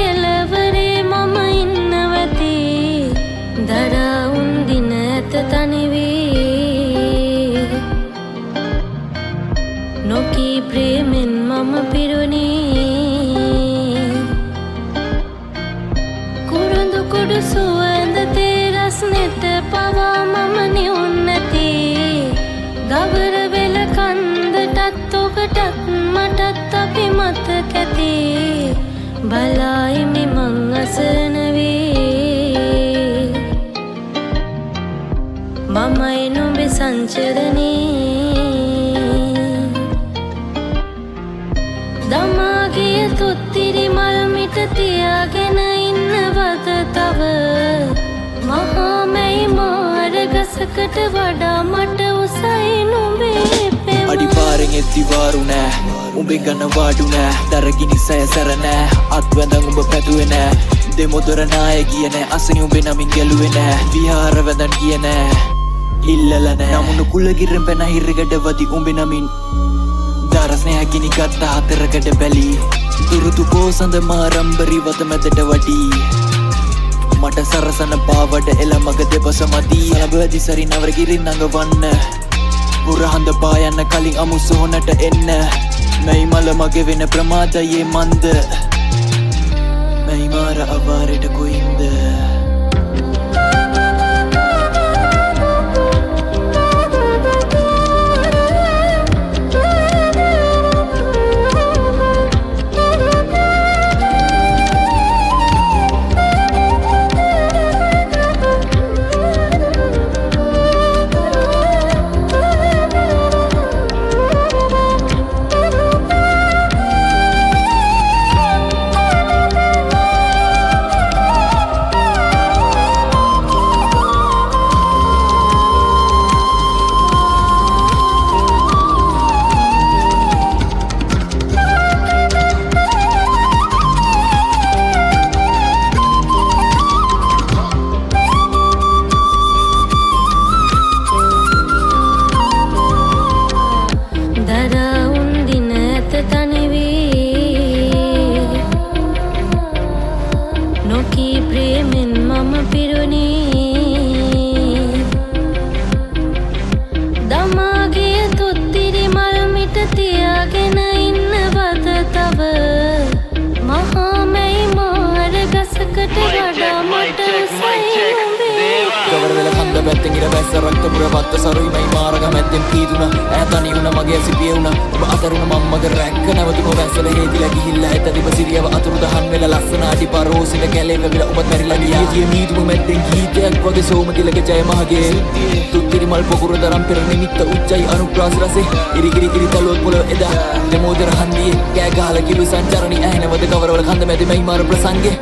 කෙලවරේ මම ඉන්නවති දරා උන්දින ඇත තනිවී නොකී ප්‍රේමෙන් මම පිරුණී කුරුඳු කුඩු සුවඳ තේ රස්නෙත පවා මම නිවුන් නැති ගවර වෙල කන්දටත් ඔබටත් මටත් අපි මතක ඇති බලායිමි මං අසරණ වී මමයි නුඹේ සංචරණී දමා ගිය තුත්තිරි මල් මිට තියාගෙන ඉන්නවද තව මහා මැයි මාර ගසකට වඩා මට උසයි නුඹේ පෙම අඩිපාරෙන් එත්තිවාරු නෑ උඹේ ගන්න වාඩු නෑ දරගිනි සය සැර නෑ අත්වැඳන් උඹ පැදුවේ නෑ දෙමොදොර නාය ගිය නෑ අසනි උඹේ නමින් ගැලුවේ නෑ විහාර වැඳන් ගිය නෑ ඉල්ලල නෑ නමුණු කුලගිරෙන් පැන හිරගඩ වදි උඹේ නමින් දරස්නෑ ගිනි ගත්ත හතරකට බැලී දුරුතු කෝසඳ මාරම්බරි වත මැදට වඩී මට සරසන පාවඩ එළ මග දෙපස මදී සලබදි සරි නවරගිරින් නඟවන්න පුරහඳ පායන්න කලින් අමු සොහොනට එන්න මැයි මල මගේ වෙන ප්‍රමාදයේ මන්ද මැයි මාර අවාරයට කොයින්ද නොකී ප්‍රේමෙන් මම පිරුණී දමා ගිය තුත්තිරි මල් මිට තියාගෙන ඉන්නවද තව මහා මැයි මාර ගසකට වඩා මට උසයි නුඹේ ගවර වෙල කන්ද පැත්තෙන් ඉර වැස්ස රක්ත පුර පත්ත සරුයි මයි මාරග මැත්තෙන් පීදුන ඈතනි වුණ මගේ සිපිය වුණ ඔබ අතරුණ මම්මග රැක්ක නැවතුම වැස්සල හේදිලා ගිහිල්ලා ඇත දිව සිරියව අතුරු දහන් වෙල ලස්සන අඩිපරෝසිට කැලේ වෙවිල ඔබත් මැරිලා ගියා ගිය මීදුම මැද්දෙන් ගීතයක් වගේ සෝම තිලක ජය මහගේ තුත්තිරි මල් පොකුර දරම් පෙර නිමිත්ත උච්චයි අනුප්‍රාස රසේ ඉරිගිරි කිරි තලුවක් පොළව එදා දෙමෝදර හන්දියේ කෑ ගහලා කිලු සංචරණි ඇහෙනවද ගවර වල කන්ද මැද මයි මාර ප්‍රසංගේ